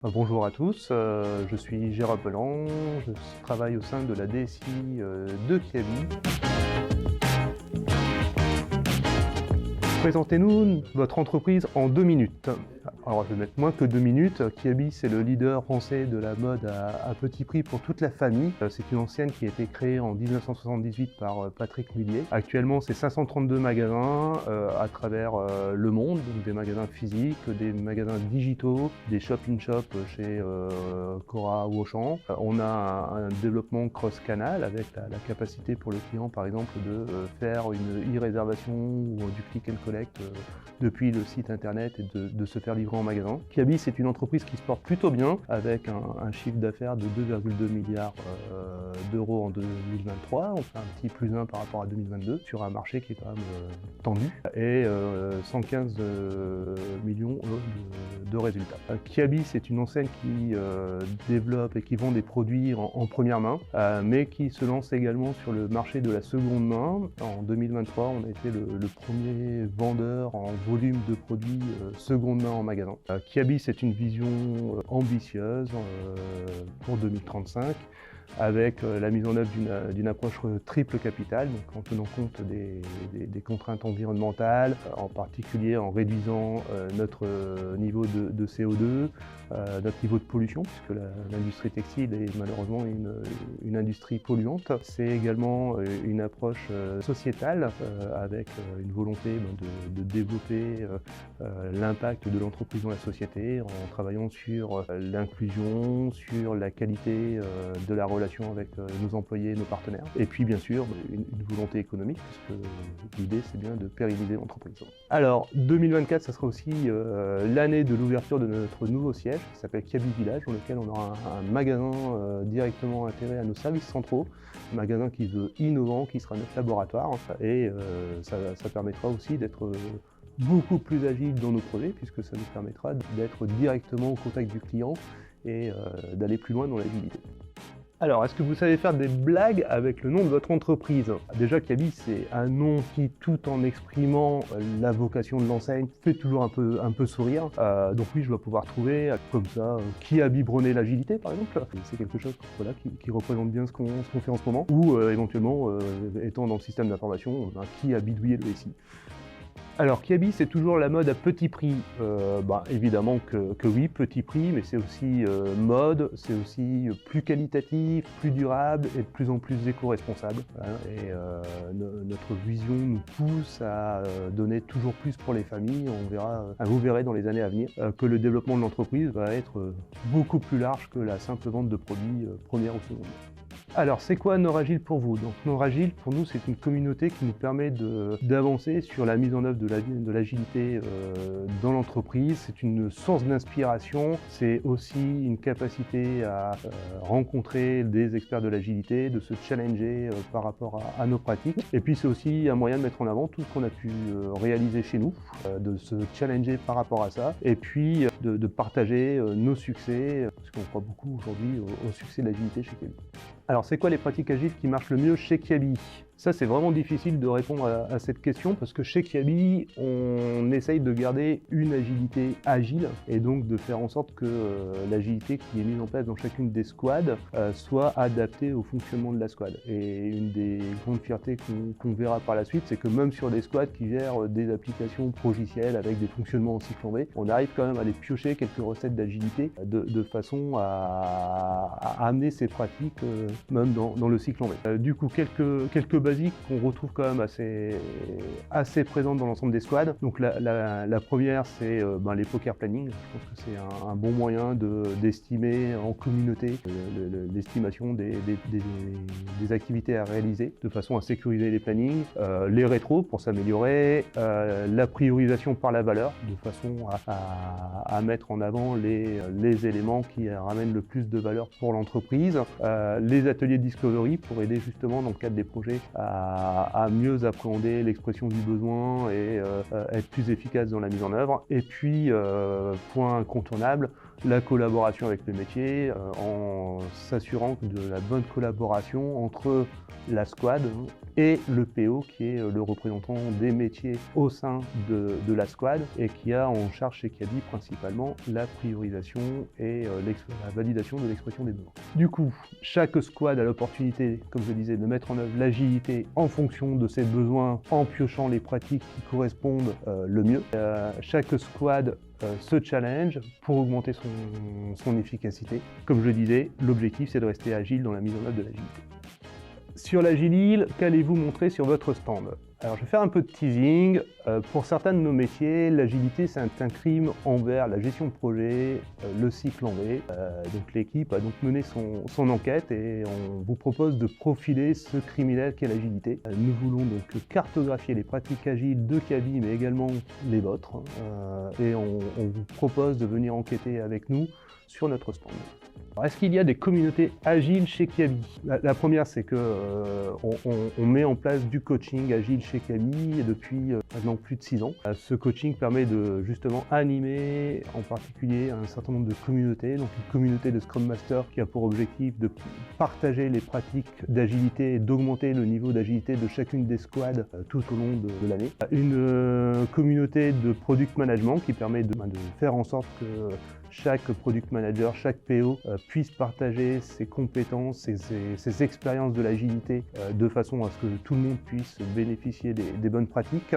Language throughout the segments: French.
Bonjour à tous, je suis Gérard Pelan, je travaille au sein de la DSI de Kiabi. Présentez-nous votre entreprise en 2 minutes. Alors je vais mettre moins que 2 minutes. Kiabi, c'est le leader français de la mode à petit prix pour toute la famille. C'est une enseigne qui a été créée en 1978 par Patrick Mullier. Actuellement, c'est 532 magasins à travers le monde, donc des magasins physiques, des magasins digitaux, des shop-in-shop chez Cora ou Auchan. On a un développement cross-canal avec la capacité pour le client, par exemple, de faire une e-réservation ou du click and collect depuis le site internet et de se faire livrer en magasin. Kiabi, c'est une entreprise qui se porte plutôt bien avec un chiffre d'affaires de 2,2 milliards d'euros en 2023. On fait un petit plus 1 par rapport à 2022 sur un marché qui est quand même tendu et 115 millions de résultats. Kiabi, c'est une enseigne qui développe et qui vend des produits en première main, mais qui se lance également sur le marché de la seconde main. En 2023, on a été le premier vendeur en volume de produits seconde main en magasin. Kiabi, c'est une vision ambitieuse pour 2035 avec la mise en œuvre d'une approche triple capital, donc en tenant compte des contraintes environnementales, en particulier en réduisant notre niveau de CO2, notre niveau de pollution, puisque l'industrie textile est malheureusement une industrie polluante. C'est également une approche sociétale, avec une volonté de développer l'impact de l'entreprise dans la société, en travaillant sur l'inclusion, sur la qualité de la relation avec nos employés et nos partenaires. Et puis bien sûr, une volonté économique, puisque l'idée c'est bien de pérenniser l'entreprise. Alors 2024, ça sera aussi l'année de l'ouverture de notre nouveau siège, qui s'appelle Kiabi Village, dans lequel on aura un magasin directement intégré à nos services centraux, un magasin qui veut innovant, qui sera notre laboratoire, et ça permettra aussi d'être beaucoup plus agile dans nos projets, puisque ça nous permettra d'être directement au contact du client et d'aller plus loin dans l'agilité. Alors, est-ce que vous savez faire des blagues avec le nom de votre entreprise? Déjà, Kiabi, c'est un nom qui, tout en exprimant la vocation de l'enseigne, fait toujours un peu sourire. Donc oui, je dois pouvoir trouver, comme ça, qui a biberonné l'agilité, par exemple. C'est quelque chose voilà, qui représente bien ce qu'on fait en ce moment. Ou éventuellement, étant dans le système d'information, qui a bidouillé le SI. Alors Kiabi, c'est toujours la mode à petit prix. Évidemment que oui, petit prix, mais c'est aussi mode, c'est aussi plus qualitatif, plus durable et de plus en plus éco-responsable. Voilà. Et notre vision nous pousse à donner toujours plus pour les familles. Vous verrez dans les années à venir que le développement de l'entreprise va être beaucoup plus large que la simple vente de produits première ou seconde. Alors, c'est quoi Noragile pour vous? Donc, Noragile, pour nous, c'est une communauté qui nous permet d'avancer sur la mise en œuvre de l'agilité dans l'entreprise. C'est une source d'inspiration, c'est aussi une capacité à rencontrer des experts de l'agilité, de se challenger par rapport à nos pratiques. Et puis, c'est aussi un moyen de mettre en avant tout ce qu'on a pu réaliser chez nous, de se challenger par rapport à ça, et puis de partager nos succès, parce qu'on croit beaucoup aujourd'hui au succès de l'agilité chez Kiabi. Alors, c'est quoi les pratiques agiles qui marchent le mieux chez Kiabi? Ça, c'est vraiment difficile de répondre à cette question parce que chez Kiabi, on essaye de garder une agilité agile et donc de faire en sorte que l'agilité qui est mise en place dans chacune des squads soit adaptée au fonctionnement de la squad. Et une des grandes fiertés qu'on verra par la suite, c'est que même sur des squads qui gèrent des applications progicielles avec des fonctionnements en cycle en V, on arrive quand même à aller piocher quelques recettes d'agilité de façon à amener ces pratiques même dans le cycle en V. Du coup, quelques basiques qu'on retrouve quand même assez présentes dans l'ensemble des squads. Donc la première, c'est les poker planning. Je pense que c'est un bon moyen d'estimer en communauté l'estimation des activités à réaliser de façon à sécuriser les plannings, les rétros pour s'améliorer, la priorisation par la valeur de façon à mettre en avant les éléments qui ramènent le plus de valeur pour l'entreprise, les ateliers de discovery pour aider justement dans le cadre des projets à mieux appréhender l'expression du besoin et être plus efficace dans la mise en œuvre. Et puis, point incontournable, la collaboration avec le métier, en s'assurant de la bonne collaboration entre la squad et le PO qui est le représentant des métiers au sein de la squad et qui a en charge chez Kiabi principalement la priorisation et la validation de l'expression des besoins. Du coup, chaque squad a l'opportunité, comme je disais, de mettre en œuvre l'agilité en fonction de ses besoins en piochant les pratiques qui correspondent le mieux. Chaque squad se challenge pour augmenter son efficacité. Comme je disais, l'objectif c'est de rester agile dans la mise en œuvre de l'agilité. Sur l'Agile, qu'allez-vous montrer sur votre stand? Alors je vais faire un peu de teasing. Pour certains de nos métiers, l'agilité c'est un crime envers la gestion de projet, le cycle en V. Donc l'équipe a donc mené son enquête et on vous propose de profiler ce criminel qu'est l'agilité. Nous voulons donc cartographier les pratiques agiles de Kiabi mais également les vôtres. Et on vous propose de venir enquêter avec nous sur notre stand. Est-ce qu'il y a des communautés agiles chez Kiabi? La première, c'est que on met en place du coaching agile chez Kiabi depuis maintenant plus de 6 ans. Ce coaching permet de justement animer en particulier un certain nombre de communautés, donc une communauté de Scrum Master qui a pour objectif de partager les pratiques d'agilité et d'augmenter le niveau d'agilité de chacune des squads tout au long de l'année. Une communauté de Product Management qui permet de faire en sorte que chaque Product Manager, chaque PO puisse partager ses compétences, ses expériences de l'agilité de façon à ce que tout le monde puisse bénéficier des bonnes pratiques.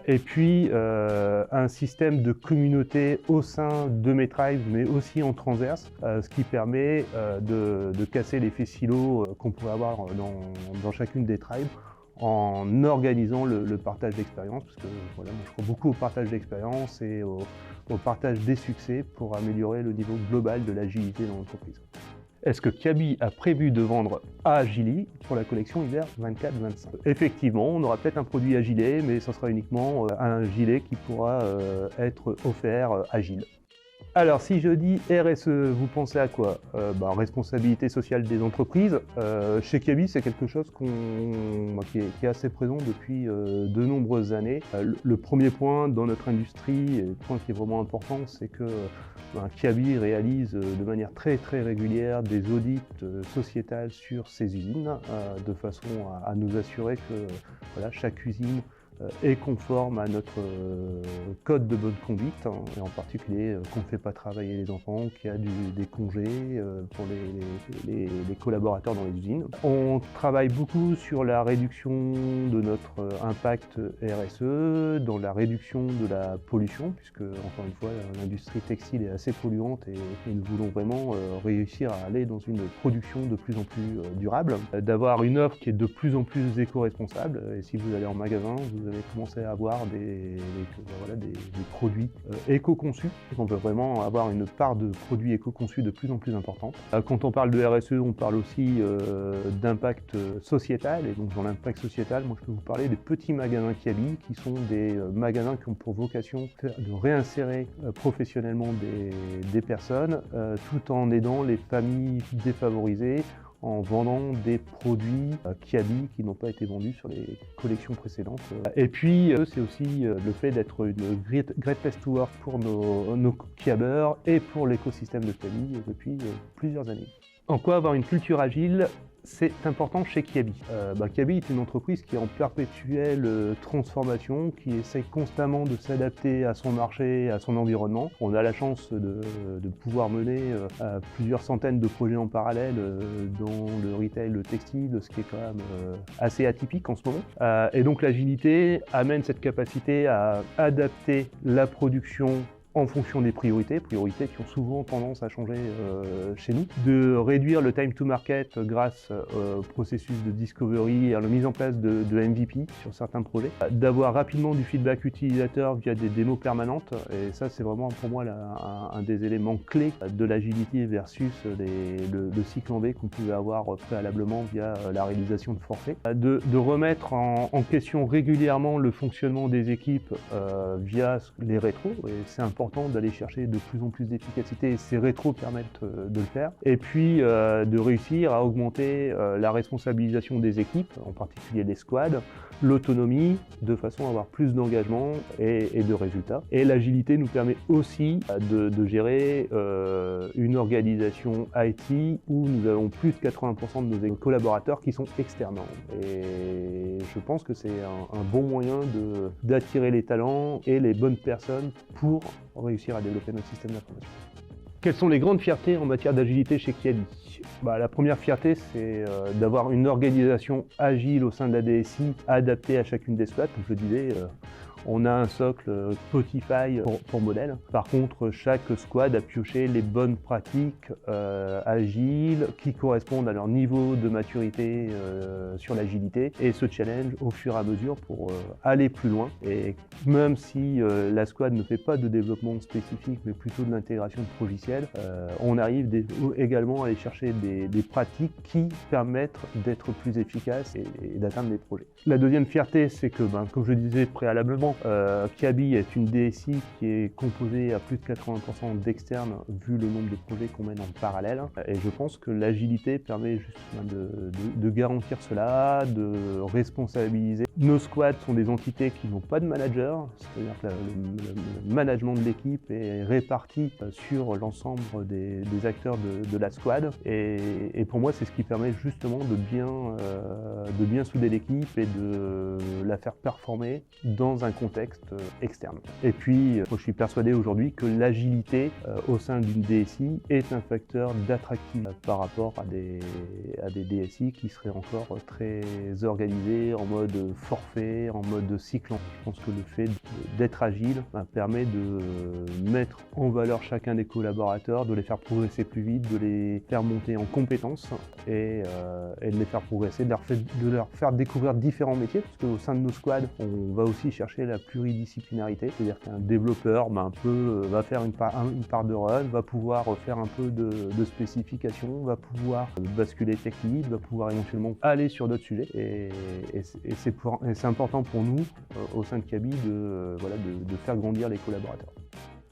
Et puis un système de communauté au sein de mes tribes, mais aussi en transverse, ce qui permet de casser l'effet silo qu'on pourrait avoir dans chacune des tribes, en organisant le partage d'expérience, parce que voilà, moi, je crois beaucoup au partage d'expérience et au partage des succès pour améliorer le niveau global de l'agilité dans l'entreprise. Est-ce que Kiabi a prévu de vendre à Agili pour la collection hiver 24-25? Effectivement, on aura peut-être un produit Agilé, mais ce sera uniquement un gilet qui pourra être offert Agile. Alors, si je dis RSE, vous pensez à quoi? Responsabilité sociale des entreprises. Chez Kiabi, c'est quelque chose qui est assez présent depuis de nombreuses années. Le premier point dans notre industrie, et le point qui est vraiment important, c'est que Kiabi réalise de manière très régulière des audits sociétales sur ses usines, de façon à nous assurer que voilà, chaque usine est conforme à notre code de bonne conduite, et en particulier qu'on ne fait pas travailler les enfants, qu'il y a des congés pour les collaborateurs dans les usines. On travaille beaucoup sur la réduction de notre impact RSE, dans la réduction de la pollution, puisque encore une fois l'industrie textile est assez polluante et nous voulons vraiment réussir à aller dans une production de plus en plus durable, d'avoir une offre qui est de plus en plus éco-responsable. Et si vous allez en magasin, vous allez commencer à avoir des produits éco-conçus. On peut vraiment avoir une part de produits éco-conçus de plus en plus importante. Quand on parle de RSE, on parle aussi d'impact sociétal. Et donc dans l'impact sociétal, moi je peux vous parler des petits magasins Kiabi, qui sont des magasins qui ont pour vocation de réinsérer professionnellement des personnes, tout en aidant les familles défavorisées, en vendant des produits Kiabi qui n'ont pas été vendus sur les collections précédentes. Et puis c'est aussi le fait d'être une great place to work pour nos Kiabers et pour l'écosystème de Kiabi depuis plusieurs années. En quoi avoir une culture agile? C'est important chez Kiabi. Kiabi est une entreprise qui est en perpétuelle transformation, qui essaye constamment de s'adapter à son marché, à son environnement. On a la chance de pouvoir mener plusieurs centaines de projets en parallèle dans le retail, le textile, ce qui est quand même assez atypique en ce moment. Et donc l'agilité amène cette capacité à adapter la production en fonction des priorités qui ont souvent tendance à changer chez nous, de réduire le time to market grâce au processus de discovery et à la mise en place de MVP sur certains projets, d'avoir rapidement du feedback utilisateur via des démos permanentes, et ça c'est vraiment pour moi un des éléments clés de l'agilité versus le cycle en V qu'on pouvait avoir préalablement via la réalisation de forfaits, de remettre en question régulièrement le fonctionnement des équipes via les rétros, et c'est important d'aller chercher de plus en plus d'efficacité, et ces rétros permettent de le faire. Et puis de réussir à augmenter la responsabilisation des équipes, en particulier des squads, l'autonomie de façon à avoir plus d'engagement et de résultats. Et l'agilité nous permet aussi de gérer une organisation IT où nous avons plus de 80% de nos collaborateurs qui sont externes. Et je pense que c'est un bon moyen d'attirer les talents et les bonnes personnes pour réussir à développer notre système d'information. Quelles sont les grandes fiertés en matière d'agilité chez Kiabi? La première fierté, c'est d'avoir une organisation agile au sein de la DSI, adaptée à chacune des squads. Comme je le disais, on a un socle Spotify pour modèle. Par contre, chaque squad a pioché les bonnes pratiques agiles qui correspondent à leur niveau de maturité sur l'agilité et se challenge au fur et à mesure pour aller plus loin. Et même si la squad ne fait pas de développement spécifique, mais plutôt de l'intégration de logiciels, on arrive également à aller chercher des pratiques qui permettent d'être plus efficaces et d'atteindre les projets. La deuxième fierté, c'est que, comme je le disais préalablement, Kiabi est une DSI qui est composée à plus de 80% d'externes vu le nombre de projets qu'on mène en parallèle. Et je pense que l'agilité permet justement de garantir cela, de responsabiliser. Nos squads sont des entités qui n'ont pas de manager, c'est-à-dire que le management de l'équipe est réparti sur l'ensemble des acteurs de la squad. Et pour moi, c'est ce qui permet justement de bien souder l'équipe et de la faire performer dans un contexte externe. Et puis, moi, je suis persuadé aujourd'hui que l'agilité au sein d'une DSI est un facteur d'attractivité par rapport à des DSI qui seraient encore très organisés en mode forfait, en mode cycle. Je pense que le fait d'être agile permet de mettre en valeur chacun des collaborateurs, de les faire progresser plus vite, de les faire monter en compétences et de les faire progresser, de leur faire découvrir différents métiers, parce qu'au sein de nos squads, on va aussi chercher la pluridisciplinarité, c'est-à-dire qu'un développeur va faire une part de run, va pouvoir faire un peu de spécification, va pouvoir basculer tech lead, va pouvoir éventuellement aller sur d'autres sujets. Et c'est important pour nous, au sein de Kiabi, de faire grandir les collaborateurs.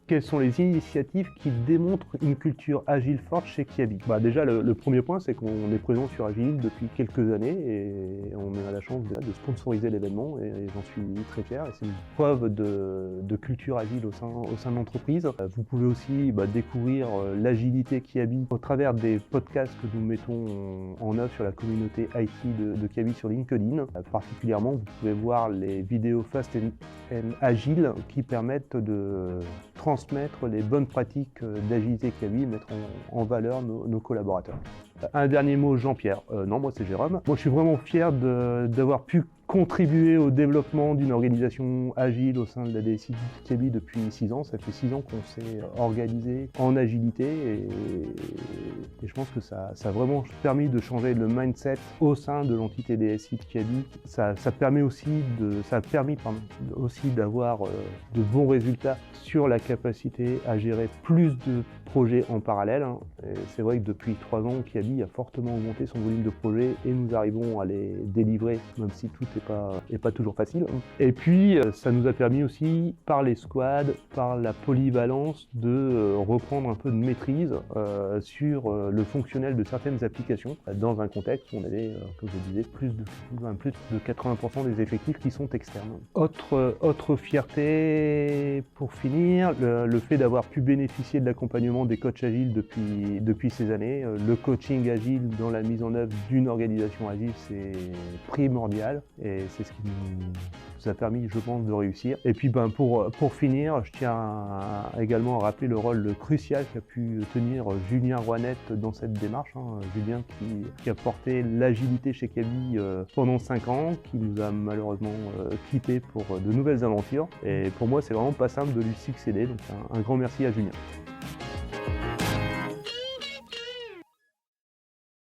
Quelles sont les initiatives qui démontrent une culture agile forte chez Kiabi? Déjà, le premier point, c'est qu'on est présent sur Agile depuis quelques années et on a la chance de sponsoriser l'événement et j'en suis très fier. Et c'est une preuve de culture agile au sein de l'entreprise. Vous pouvez aussi découvrir l'agilité Kiabi au travers des podcasts que nous mettons en œuvre sur la communauté IT de Kiabi sur LinkedIn. Particulièrement, vous pouvez voir les vidéos Fast and Agile qui permettent de transmettre les bonnes pratiques d'agilité Kiabi, mettre en valeur nos collaborateurs. Un dernier mot, Jean-Pierre. Non, moi c'est Jérôme. Moi je suis vraiment fier d'avoir pu contribuer au développement d'une organisation agile au sein de la DSI de Kiabi depuis 6 ans. Ça fait 6 ans qu'on s'est organisé en agilité et je pense que ça a vraiment permis de changer le mindset au sein de l'entité DSI de Kiabi. Ça a permis aussi d'avoir de bons résultats sur la capacité à gérer plus de projets en parallèle. C'est vrai que depuis 3 ans, Kiabi a fortement augmenté son volume de projets et nous arrivons à les délivrer, même si tout n'est pas toujours facile. Et puis, ça nous a permis aussi, par les squads, par la polyvalence, de reprendre un peu de maîtrise sur le fonctionnel de certaines applications, dans un contexte où on avait, comme je disais, plus de 80% des effectifs qui sont externes. Autre fierté, pour finir, le fait d'avoir pu bénéficier de l'accompagnement des coachs agiles depuis ces années. Le coaching agile dans la mise en œuvre d'une organisation agile, c'est primordial et c'est ce qui nous a permis, je pense, de réussir. Et puis pour finir, je tiens également à rappeler le rôle crucial qu'a pu tenir Julien Rouanette dans cette démarche. Julien qui a porté l'agilité chez Kiabi pendant 5 ans, qui nous a malheureusement quittés pour de nouvelles aventures. Et pour moi, c'est vraiment pas simple de lui succéder, donc un grand merci à Julien.